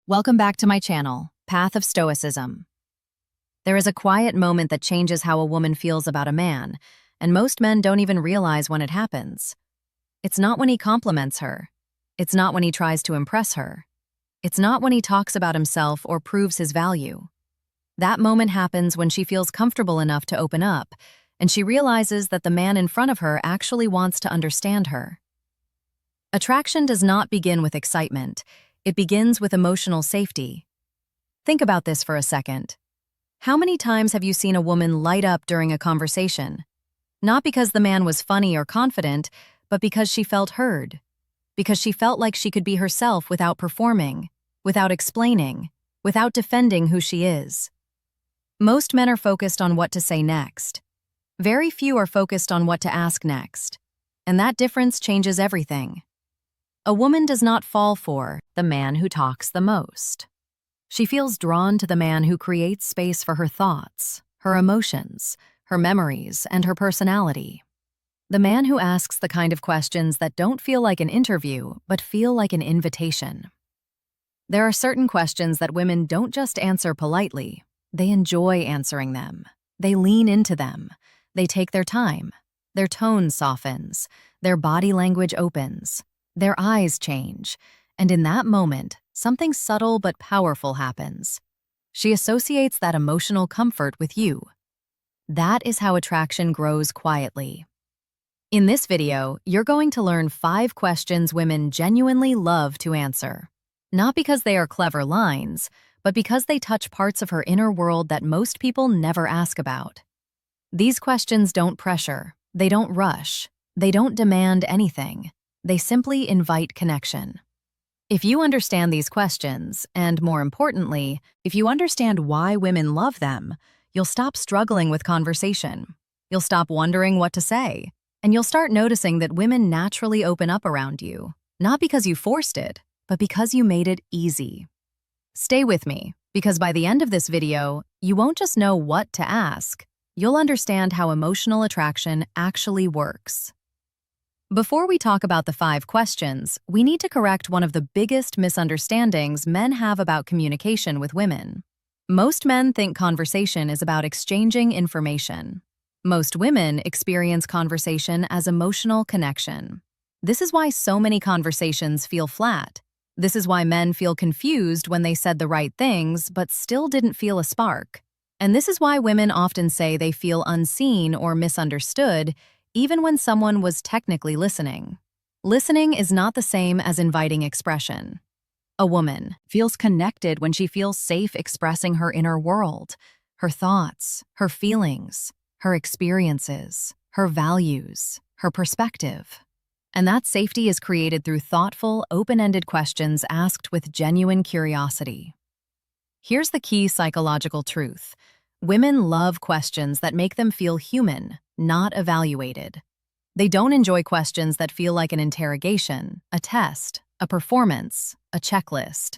Welcome back to my channel, Path of Stoicism. There is a quiet moment that changes how a woman feels about a man, and most men don't even realize when it happens. It's not when he compliments her. It's not when he tries to impress her. It's not when he talks about himself or proves his value. That moment happens when she feels comfortable enough to open up, and she realizes that the man in front of her actually wants to understand her. Attraction does not begin with excitement. It begins with emotional safety. Think about this for a second. How many times have you seen a woman light up during a conversation? Not because the man was funny or confident, but because she felt heard. Because she felt like she could be herself without performing, without explaining, without defending who she is. Most men are focused on what to say next. Very few are focused on what to ask next. And that difference changes everything. A woman does not fall for the man who talks the most. She feels drawn to the man who creates space for her thoughts, her emotions, her memories, and her personality. The man who asks the kind of questions that don't feel like an interview, but feel like an invitation. There are certain questions that women don't just answer politely. They enjoy answering them. They lean into them. They take their time. Their tone softens. Their body language opens. Their eyes change, and in that moment, something subtle but powerful happens. She associates that emotional comfort with you. That is how attraction grows quietly. In this video, you're going to learn 5 questions women genuinely love to answer. Not because they are clever lines, but because they touch parts of her inner world that most people never ask about. These questions don't pressure, they don't rush, they don't demand anything. They simply invite connection. If you understand these questions, and more importantly, if you understand why women love them, you'll stop struggling with conversation. You'll stop wondering what to say, and you'll start noticing that women naturally open up around you, not because you forced it, but because you made it easy. Stay with me, because by the end of this video, you won't just know what to ask, you'll understand how emotional attraction actually works. Before we talk about the 5 questions, we need to correct one of the biggest misunderstandings men have about communication with women. Most men think conversation is about exchanging information. Most women experience conversation as emotional connection. This is why so many conversations feel flat. This is why men feel confused when they said the right things but still didn't feel a spark. And this is why women often say they feel unseen or misunderstood, even when someone was technically listening. Listening is not the same as inviting expression. A woman feels connected when she feels safe expressing her inner world, her thoughts, her feelings, her experiences, her values, her perspective. And that safety is created through thoughtful, open-ended questions asked with genuine curiosity. Here's the key psychological truth. Women love questions that make them feel human, not evaluated. They don't enjoy questions that feel like an interrogation, a test, a performance, a checklist.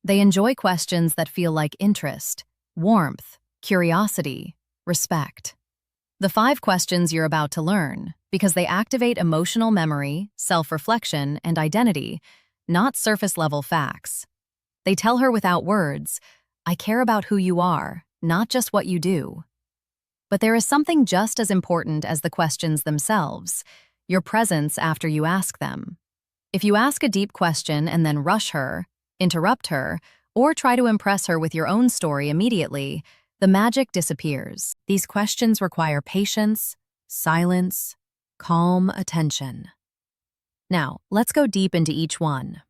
They enjoy questions that feel like interest, warmth, curiosity, respect. The 5 questions you're about to learn, because they activate emotional memory, self-reflection, and identity, not surface-level facts. They tell her without words, I care about who you are, not just what you do. But there is something just as important as the questions themselves, your presence after you ask them. If you ask a deep question and then rush her, interrupt her, or try to impress her with your own story immediately, the magic disappears. These questions require patience, silence, calm attention. Now, let's go deep into each one.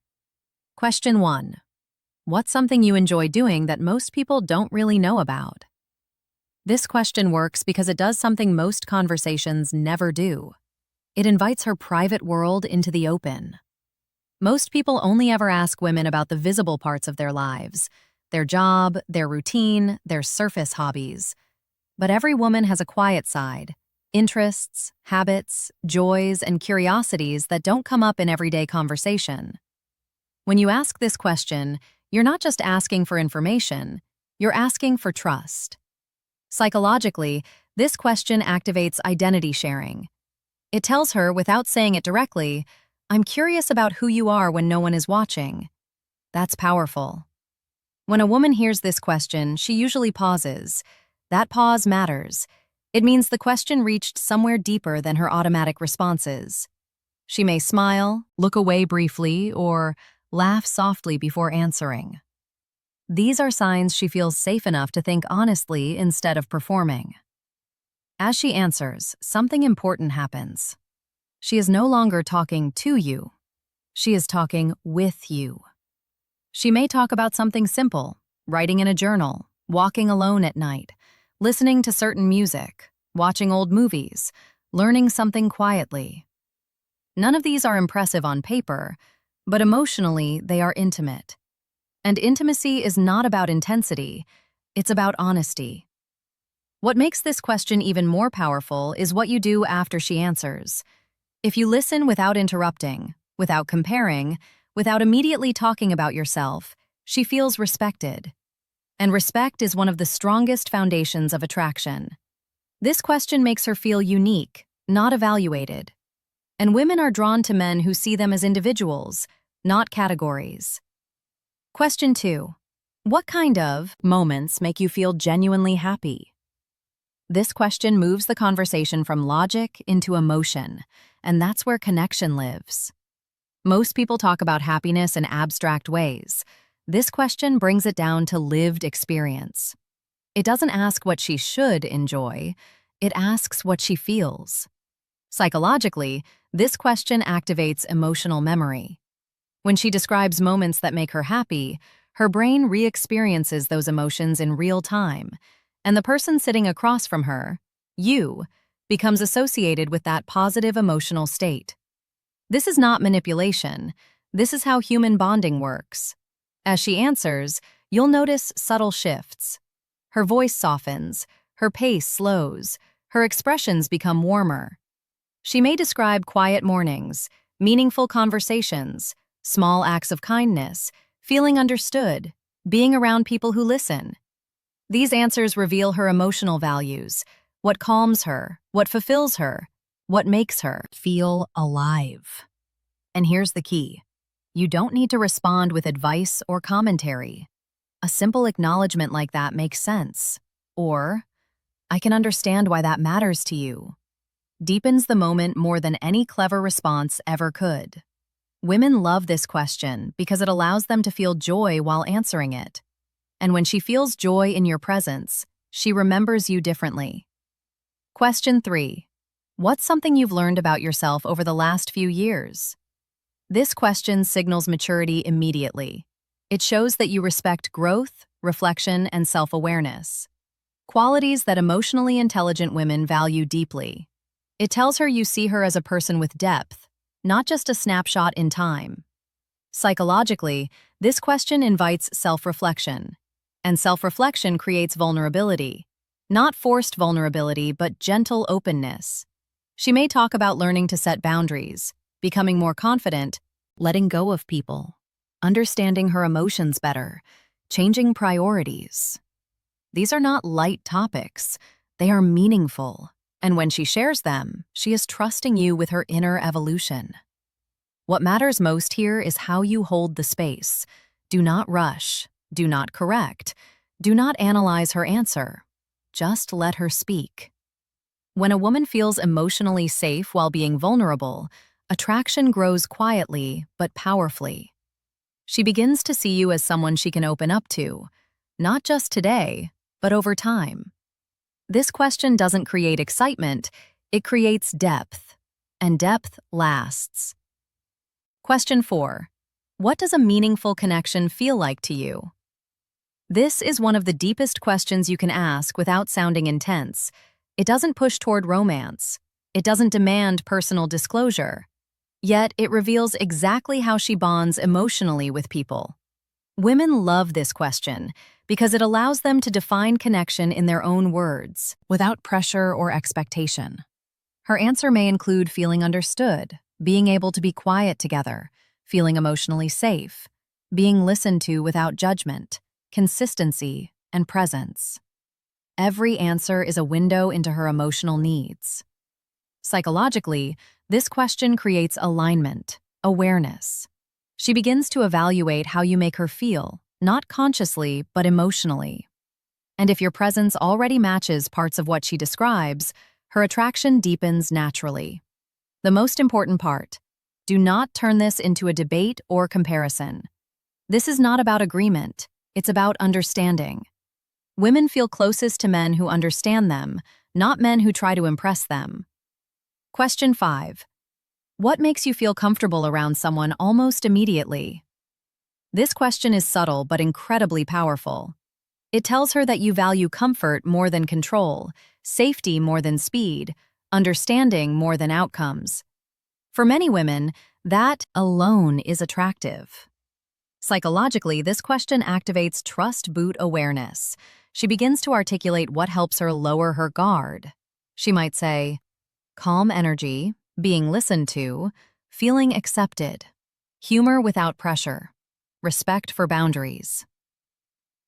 Question 1. What's something you enjoy doing that most people don't really know about? This question works because it does something most conversations never do. It invites her private world into the open. Most people only ever ask women about the visible parts of their lives, their job, their routine, their surface hobbies. But every woman has a quiet side, interests, habits, joys, and curiosities that don't come up in everyday conversation. When you ask this question, you're not just asking for information, you're asking for trust. Psychologically, this question activates identity sharing. It tells her, without saying it directly, I'm curious about who you are when no one is watching. That's powerful. When a woman hears this question, she usually pauses. That pause matters. It means the question reached somewhere deeper than her automatic responses. She may smile, look away briefly, or laugh softly before answering. These are signs she feels safe enough to think honestly instead of performing. As she answers, something important happens. She is no longer talking to you. She is talking with you. She may talk about something simple, writing in a journal, walking alone at night, listening to certain music, watching old movies, learning something quietly. None of these are impressive on paper, but emotionally they are intimate. And intimacy is not about intensity, it's about honesty. What makes this question even more powerful is what you do after she answers. If you listen without interrupting, without comparing, without immediately talking about yourself, she feels respected. And respect is one of the strongest foundations of attraction. This question makes her feel unique, not evaluated. And women are drawn to men who see them as individuals, not categories. Question 2. What kind of moments make you feel genuinely happy? This question moves the conversation from logic into emotion, and that's where connection lives. Most people talk about happiness in abstract ways. This question brings it down to lived experience. It doesn't ask what she should enjoy, it asks what she feels. Psychologically, this question activates emotional memory. When she describes moments that make her happy, her brain re-experiences those emotions in real time, and the person sitting across from her, you, becomes associated with that positive emotional state. This is not manipulation. This is how human bonding works. As she answers, you'll notice subtle shifts. Her voice softens, her pace slows, her expressions become warmer. She may describe quiet mornings, meaningful conversations, small acts of kindness, feeling understood, being around people who listen. These answers reveal her emotional values, what calms her, what fulfills her, what makes her feel alive. And here's the key. You don't need to respond with advice or commentary. A simple acknowledgement like that makes sense. Or, I can understand why that matters to you. Deepens the moment more than any clever response ever could. Women love this question because it allows them to feel joy while answering it. And when she feels joy in your presence, she remembers you differently. Question 3. What's something you've learned about yourself over the last few years? This question signals maturity immediately. It shows that you respect growth, reflection, and self-awareness. Qualities that emotionally intelligent women value deeply. It tells her you see her as a person with depth, not just a snapshot in time. Psychologically, this question invites self-reflection. And self-reflection creates vulnerability. Not forced vulnerability, but gentle openness. She may talk about learning to set boundaries, becoming more confident, letting go of people, understanding her emotions better, changing priorities. These are not light topics. They are meaningful. And when she shares them, she is trusting you with her inner evolution. What matters most here is how you hold the space. Do not rush. Do not correct. Do not analyze her answer. Just let her speak. When a woman feels emotionally safe while being vulnerable, attraction grows quietly but powerfully. She begins to see you as someone she can open up to, not just today, but over time. This question doesn't create excitement, it creates depth, and depth lasts. Question 4. What does a meaningful connection feel like to you? This is one of the deepest questions you can ask without sounding intense. It doesn't push toward romance. It doesn't demand personal disclosure. Yet it reveals exactly how she bonds emotionally with people. Women love this question because it allows them to define connection in their own words, without pressure or expectation. Her answer may include feeling understood, being able to be quiet together, feeling emotionally safe, being listened to without judgment, consistency, and presence. Every answer is a window into her emotional needs. Psychologically, this question creates alignment, awareness. She begins to evaluate how you make her feel, not consciously, but emotionally. And if your presence already matches parts of what she describes, her attraction deepens naturally. The most important part: do not turn this into a debate or comparison. This is not about agreement, it's about understanding. Women feel closest to men who understand them, not men who try to impress them. Question 5. What makes you feel comfortable around someone almost immediately? This question is subtle but incredibly powerful. It tells her that you value comfort more than control, safety more than speed, understanding more than outcomes. For many women, that alone is attractive. Psychologically, this question activates trust boot awareness. She begins to articulate what helps her lower her guard. She might say, calm energy, being listened to, feeling accepted, humor without pressure, respect for boundaries.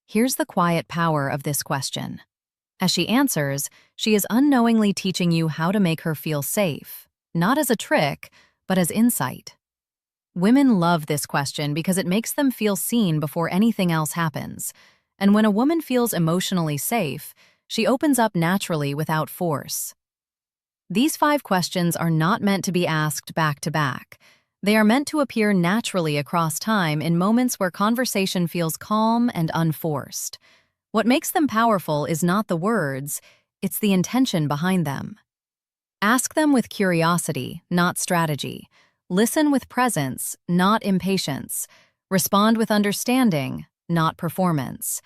Here's the quiet power of this question. As she answers, she is unknowingly teaching you how to make her feel safe, not as a trick, but as insight. Women love this question because it makes them feel seen before anything else happens. And when a woman feels emotionally safe, she opens up naturally without force. These 5 questions are not meant to be asked back to back. They are meant to appear naturally across time in moments where conversation feels calm and unforced. What makes them powerful is not the words, it's the intention behind them. Ask them with curiosity, not strategy. Listen with presence, not impatience. Respond with understanding, not performance.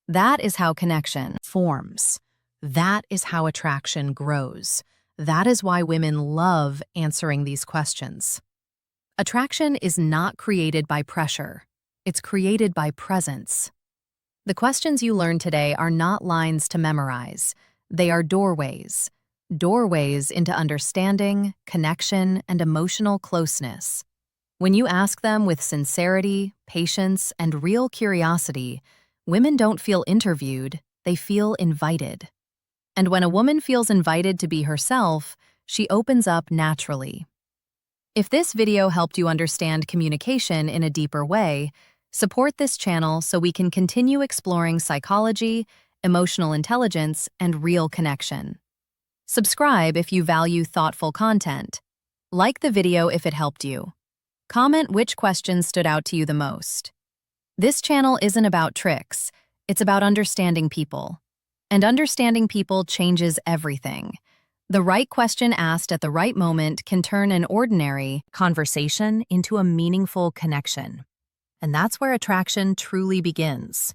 That is how connection forms. That is how attraction grows. That is why women love answering these questions. Attraction is not created by pressure. It's created by presence. The questions you learn today are not lines to memorize. They are doorways. Doorways into understanding, connection, and emotional closeness. When you ask them with sincerity, patience, and real curiosity, women don't feel interviewed, they feel invited. And when a woman feels invited to be herself, she opens up naturally. If this video helped you understand communication in a deeper way, support this channel so we can continue exploring psychology, emotional intelligence, and real connection. Subscribe if you value thoughtful content. Like the video if it helped you. Comment which questions stood out to you the most. This channel isn't about tricks, it's about understanding people. And understanding people changes everything. The right question asked at the right moment can turn an ordinary conversation into a meaningful connection. And that's where attraction truly begins.